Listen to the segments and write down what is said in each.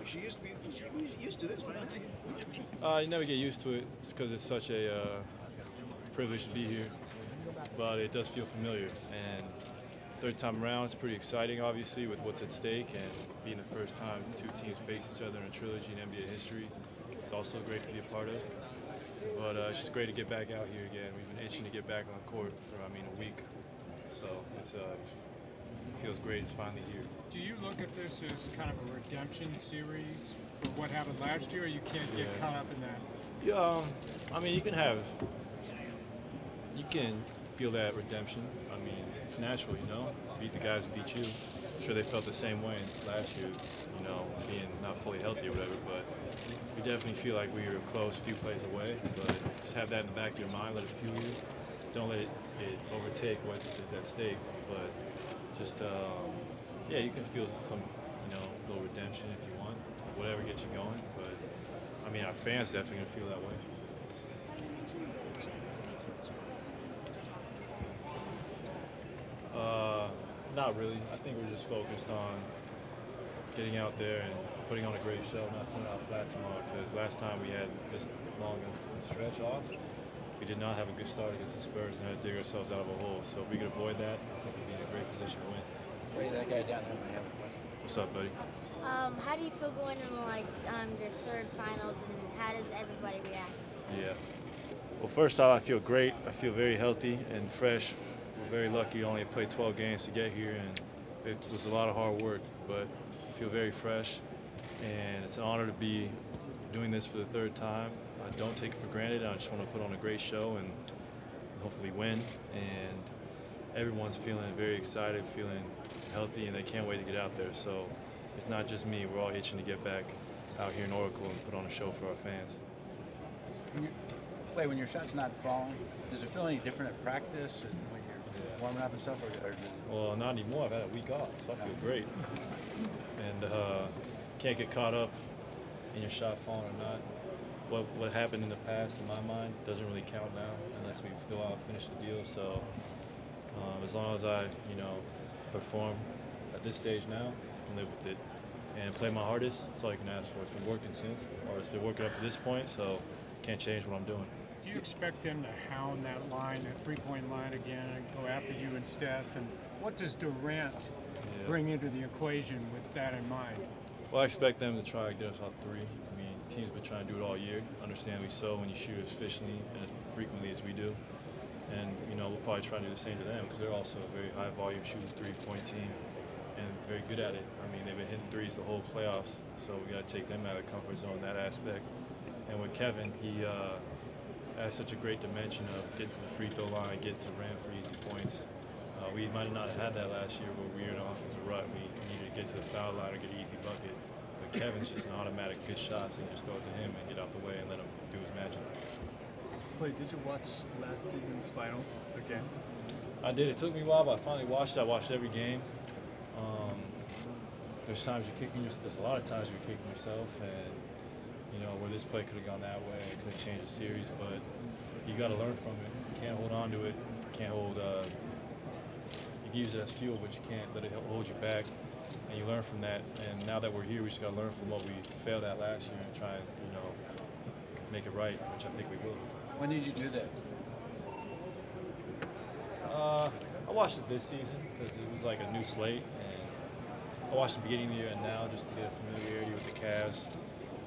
She used to be used to this, man. You never get used to it because it's such a privilege to be here, but it does feel familiar. And third time around, it's pretty exciting, obviously, with what's at stake and being the first time two teams face each other in a trilogy in NBA history. It's also great to be a part of. But it's just great to get back out here again. We've been itching to get back on the court for, a week. So it feels great. It's finally here. Do you look at this as kind of a redemption series for what happened last year, or you can't get caught up in that? Yeah, you can feel that redemption. I mean, it's natural, beat the guys who beat you. I'm sure they felt the same way last year, being not fully healthy or whatever, but we definitely feel like we were close, a few plays away, but just have that in the back of your mind, let it fuel you. Don't let it overtake what is at stake, but just, you can feel some, little redemption if you want, whatever gets you going, but our fans definitely gonna feel that way. Well, you mentioned the chance to make history. Is that something you guys are talking about? Not really. I think we're just focused on getting out there and putting on a great show, not putting out flat tomorrow, because last time we had this long stretch off, we did not have a good start against the Spurs and had to dig ourselves out of a hole. So if we could avoid that, I think we'd be in a great position to win. Play that guy down to Miami. What's up, buddy? How do you feel going into your third finals, and how does everybody react? Yeah. Well, first off, I feel great. I feel very healthy and fresh. We're very lucky. Only played 12 games to get here, and it was a lot of hard work. But I feel very fresh, and it's an honor to be doing this for the third time. I don't take it for granted. I just want to put on a great show and hopefully win. And everyone's feeling very excited, feeling healthy, and they can't wait to get out there. So it's not just me. We're all itching to get back out here in Oracle and put on a show for our fans. When your shot's not falling, does it feel any different at practice and when you're warming up and stuff? Well, not anymore. I've had a week off, so I feel great. And can't get caught up in your shot falling or not. What happened in the past, in my mind, doesn't really count now unless we go out and finish the deal. So as long as I, perform at this stage now and live with it and play my hardest, that's all you can ask for. It's been working since, or it's been working up to this point, so can't change what I'm doing. Do you expect them to hound that line, that three-point line again, and go after you and Steph? And what does Durant bring into the equation with that in mind? Well, I expect them to try to get us off three. Teams been trying to do it all year. Understandably so when you shoot as efficiently and as frequently as we do. And, we'll probably try to do the same to them because they're also a very high-volume shooting three-point team and very good at it. They've been hitting threes the whole playoffs, so we got to take them out of the comfort zone in that aspect. And with Kevin, he has such a great dimension of getting to the free throw line, getting to the rim for easy points. We might have not had that last year where we were in an offensive rut. We needed to get to the foul line or get an easy bucket. But Kevin's just an automatic good shot, so you just throw it to him and get out the way and let him do his magic. Klay, did you watch last season's finals again? I did. It took me a while, but I finally watched it. I watched every game. There's times you're kicking yourself. There's a lot of times you're kicking yourself, and where this play could have gone that way, it could have changed the series. But you got to learn from it. You can't hold on to it. You can't hold. You can use it as fuel, but you can't let it hold you back. And you learn from that. And now that we're here, we just got to learn from what we failed at last year and try and make it right, which I think we will. When did you do that? I watched it this season because it was like a new slate, and I watched the beginning of the year and now just to get a familiarity with the Cavs.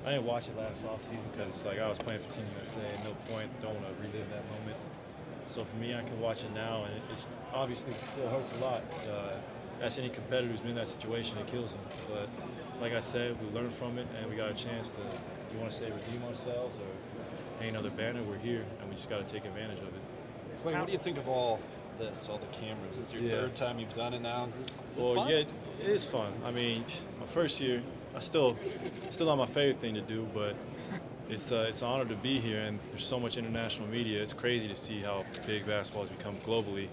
I didn't watch it last offseason because I was playing for Team USA, no point, don't want to relive that moment. So for me, I can watch it now, and it's obviously still hurts a lot. As any competitor who's been in that situation, it kills them. But like I said, we learned from it, and we got a chance to, you want to say, redeem ourselves or hang another banner. We're here, and we just got to take advantage of it. Klay, what do you think of all the cameras? Is this your third time you've done it now? Is this fun? Yeah, it is fun. My first year, still not my favorite thing to do, but it's an honor to be here, and there's so much international media. It's crazy to see how big basketball has become globally,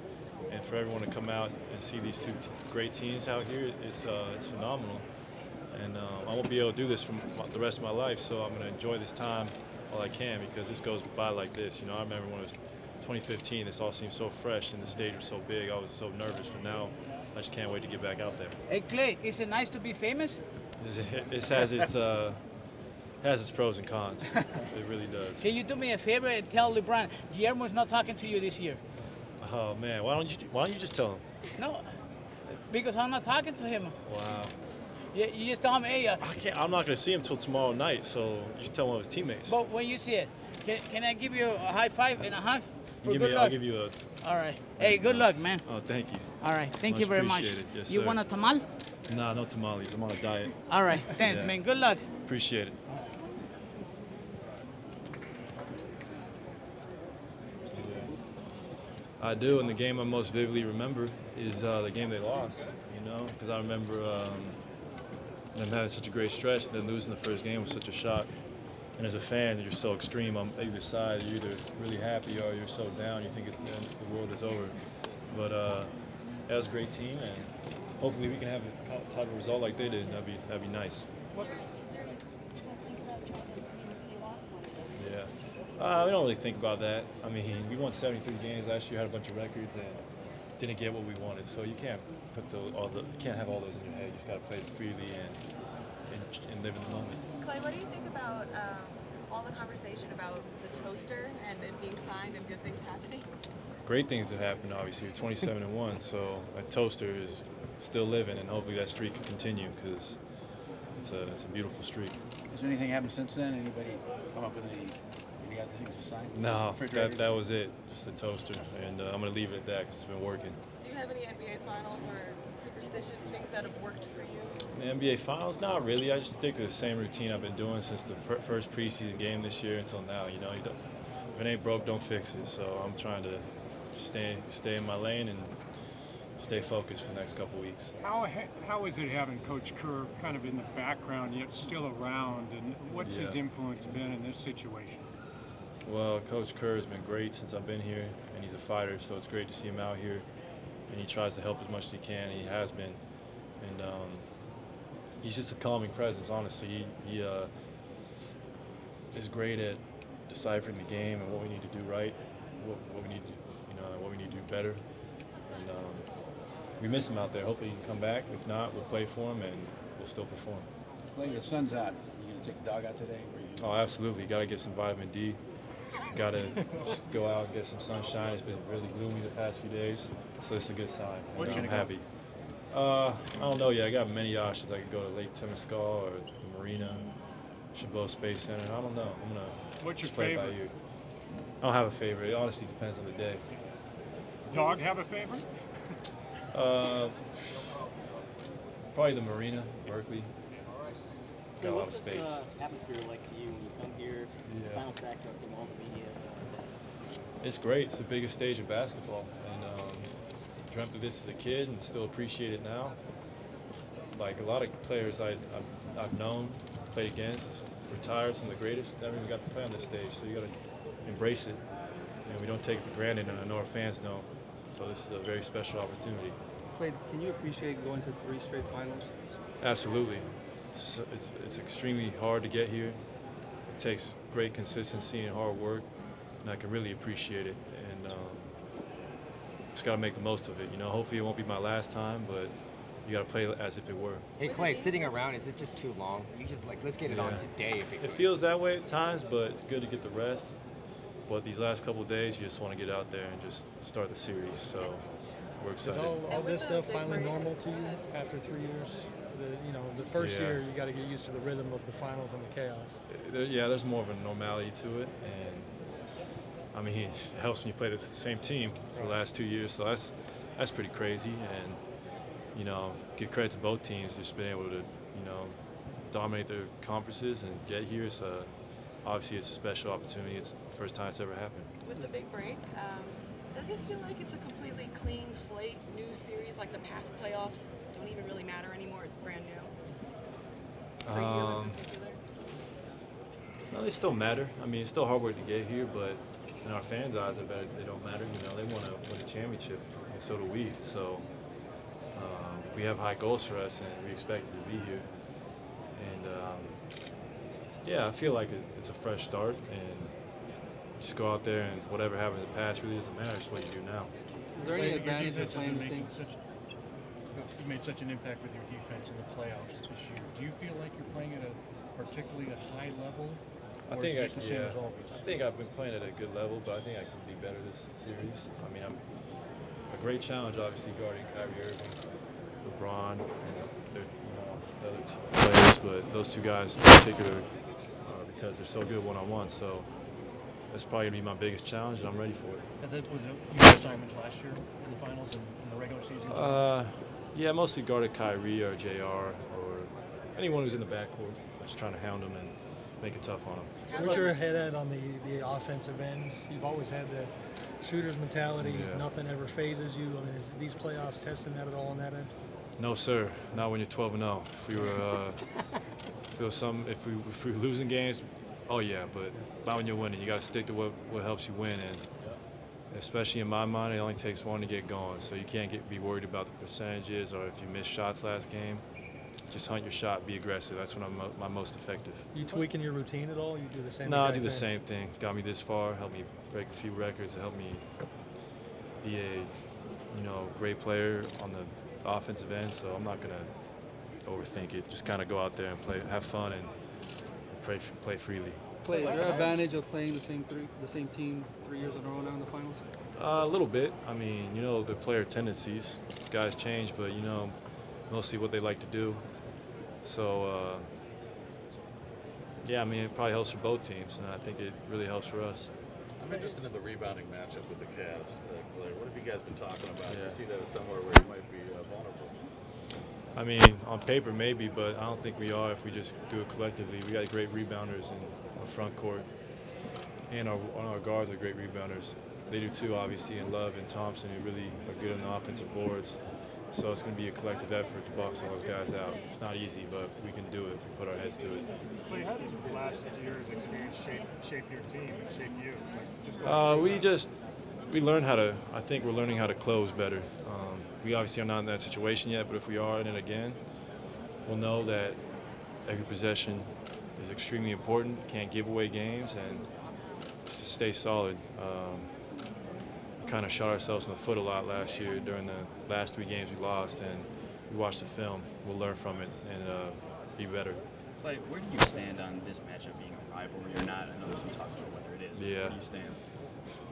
and for everyone to come out and see these two great teams out here, it's phenomenal. And I won't be able to do this for the rest of my life, so I'm going to enjoy this time while I can because this goes by like this. I remember when it was 2015, this all seemed so fresh and the stage was so big. I was so nervous, but now I just can't wait to get back out there. Hey Klay, is it nice to be famous? It has its pros and cons. It really does. Can you do me a favor and tell LeBron Guillermo's not talking to you this year? Oh man, why don't you just tell him? No, because I'm not talking to him. Wow. You just tell him, hey. I'm not gonna see him till tomorrow night, so you should tell one of his teammates. But when you see it, can I give you a high five and a hug? I'll give you a. All right. Hey, good luck, man. Oh, thank you. All right. Thank Much you very much. appreciated. Yes, You sir. want a tamal? Nah, no tamales. I'm on a diet. All right. Thanks, Yeah. man. Good luck. Appreciate it. I do, and the game I most vividly remember is the game they lost. You know, because I remember them having such a great stretch, and then losing the first game was such a shock. And as a fan, you're so extreme on either side. You're either really happy or you're so down. You think the world is over. But that was a great team, and hopefully we can have a type of result like they did. That'd be nice. What? Is there anything you guys think about trying to, they lost one of those? Yeah. We don't really think about that. I mean, we won 73 games last year, had a bunch of records, and didn't get what we wanted. So you can't put you can't have all those in your head. You just got to play freely and live in the moment. Klay, what do you think about all the conversation about the toaster and it being signed and good things happening? Great things have happened, obviously. We're 27-1, so that toaster is still living, and hopefully that streak can continue because it's a beautiful streak. Has anything happened since then? Anybody come up with any other things to sign? No, that was it, just the toaster, and I'm going to leave it at that because it's been working. Do you have any NBA Finals or superstitious things that have worked for you? The NBA Finals? Not really. I just stick to the same routine I've been doing since the first preseason game this year until now. You know, if it ain't broke, don't fix it. So I'm trying to stay in my lane and stay focused for the next couple weeks. How is it having Coach Kerr kind of in the background yet still around, and what's his influence been in this situation? Well, Coach Kerr has been great since I've been here, and he's a fighter, so it's great to see him out here. And he tries to help as much as he can, and he has been. And he's just a calming presence, honestly. He is great at deciphering the game and what we need to do right, what we need to, what we need to do better. And we miss him out there. Hopefully he can come back. If not, we'll play for him and we'll still perform. Klay, the sun's out. You gonna take the dog out today? Oh, absolutely. Got to get some vitamin D. Got to go out and get some sunshine. It's been really gloomy the past few days, so it's a good sign. I'm happy. I don't know yet. I got many options. I could go to Lake Temescal or the Marina, Chabot Space Center. I don't know. I'm gonna What's your play favorite? by you. I don't have a favorite. It honestly depends on the day. Dog have a favorite? Probably the Marina, Berkeley. Got a lot of space. What's this atmosphere like to you when you come here? Final backdrop, seeing all the media. It's great. It's the biggest stage of basketball, and dreamt of this as a kid and still appreciate it now. Like a lot of players I've known, played against, retired, some of the greatest, never even got to play on this stage. So you got to embrace it, and we don't take it for granted, and I know our fans don't. So this is a very special opportunity. Klay, can you appreciate going to 3 straight finals? Absolutely. It's extremely hard to get here. It takes great consistency and hard work, and I can really appreciate it. And just got to make the most of it. Hopefully it won't be my last time, but you got to play as if it were. Hey Klay, sitting around, is it just too long? You just let's get it on today if it feels that way at times, but it's good to get the rest. But these last couple of days, you just want to get out there and just start the series. So we're excited. Is all this stuff finally normal to you after 3 years? The first year you got to get used to the rhythm of the finals and the chaos. Yeah, there's more of a normality to it, and I mean it helps when you play the same team for the last 2 years. So that's pretty crazy, and give credit to both teams just being able to dominate their conferences and get here. So obviously it's a special opportunity. It's the first time it's ever happened. With the big break, does it feel like it's a completely clean slate, new series, like the past playoffs don't even really matter anymore? It's brand new. For you in particular? No, they still matter. I mean, it's still hard work to get here, but in our fans' eyes, I bet they don't matter. They want to win a championship, and so do we. So we have high goals for us, and we expect to be here. And I feel like it's a fresh start, and just go out there and whatever happened in the past really doesn't matter. It's what you do now. Is there any advantage of playing you made such an impact with your defense in the playoffs this year. Do you feel like you're playing at a particularly a high level? I think I think I've been playing at a good level, but I think I can be better this series. I mean, I'm a great challenge, obviously, guarding Kyrie Irving, LeBron, and the other players, but those two guys in particular, because they're so good one-on-one. So that's probably gonna be my biggest challenge, and I'm ready for it. And that was your assignment last year in the finals and in the regular season? Yeah, mostly guarded Kyrie or JR or anyone who's in the backcourt. Just trying to hound them and make it tough on them. Where's your head at on the offensive end? You've always had the shooter's mentality. Yeah. Nothing ever phases you. I mean, is these playoffs testing that at all on that end? No, sir. Not when you're 12-0. If we were, if we were losing games, oh yeah, but not when you're winning. You got to stick to what helps you win, and especially in my mind, it only takes one to get going. So you can't be worried about the percentages or if you missed shots last game. Just hunt your shot, be aggressive. That's when I'm most effective. You tweaking your routine at all? You do the same? No, I do the same thing. Got me this far, helped me break a few records, helped me be a great player on the offensive end. So I'm not gonna overthink it. Just kind of go out there and play, have fun, and play freely. Klay, is there an advantage of playing the same team 3 years in a row now in the finals? A little bit. I mean, the player tendencies. Guys change, but mostly what they like to do. So, yeah, I mean, it probably helps for both teams, and I think it really helps for us. I'm interested in the rebounding matchup with the Cavs, Klay. What have you guys been talking about? Yeah. Do you see that as somewhere where you might be vulnerable? I mean, on paper maybe, but I don't think we are if we just do it collectively. We got great rebounders in our front court, and our guards are great rebounders. They do too, obviously, and Love and Thompson, who really are good on the offensive boards. So it's going to be a collective effort to box all those guys out. It's not easy, but we can do it if we put our heads to it. Klay, how did last year's experience shape your team and shape you? We learned how to. I think we're learning how to close better. We obviously are not in that situation yet, but if we are in it again, we'll know that every possession is extremely important. Can't give away games, and just stay solid. Kind of shot ourselves in the foot a lot last year during the last 3 games we lost, and we watched the film. We'll learn from it and be better. Klay, where do you stand on this matchup being a rivalry or not? I know there's some talk about whether it is. Yeah. Where do you stand?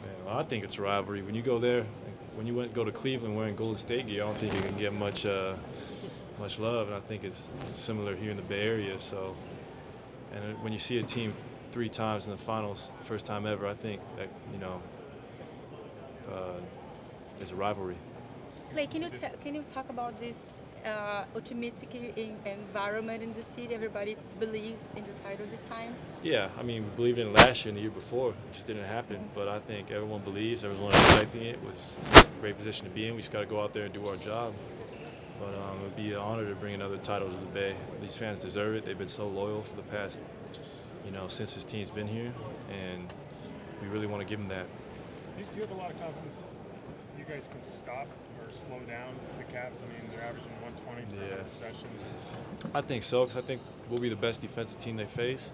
Yeah, well, I think it's a rivalry. When you go there, when you go to Cleveland wearing Golden State gear, I don't think you can get much love, and I think it's similar here in the Bay Area. So, and when you see a team 3 times in the finals, first time ever, I think that there's a rivalry. Klay, can you talk about this optimistic environment in the city? Everybody believes in the title this time. Yeah, I mean, we believed in it last year and the year before. It just didn't happen. But I think everyone believes, everyone expecting it. It was a great position to be in. We just got to go out there and do our job. But it would be an honor to bring another title to the Bay. These fans deserve it. They've been so loyal for the past, since this team's been here, and we really want to give them that. Do you have a lot of confidence you guys can stop or slow down the Cavs? I mean, they're averaging 120 per possession. I think so, because I think we'll be the best defensive team they face.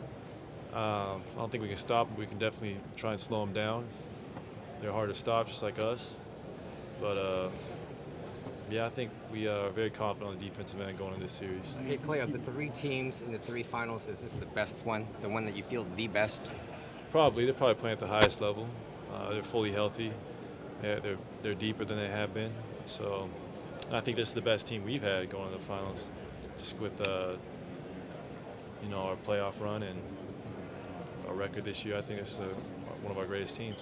I don't think we can stop them. We can definitely try and slow them down. They're hard to stop, just like us. But, yeah, I think we are very confident on the defensive end going into this series. Hey, Klay, of the 3 teams in the 3 finals, is this the best one? The one that you feel the best? Probably. They're probably playing at the highest level. They're fully healthy. They're deeper than they have been. So I think this is the best team we've had going to the finals, just with our playoff run and our record this year. I think it's one of our greatest teams.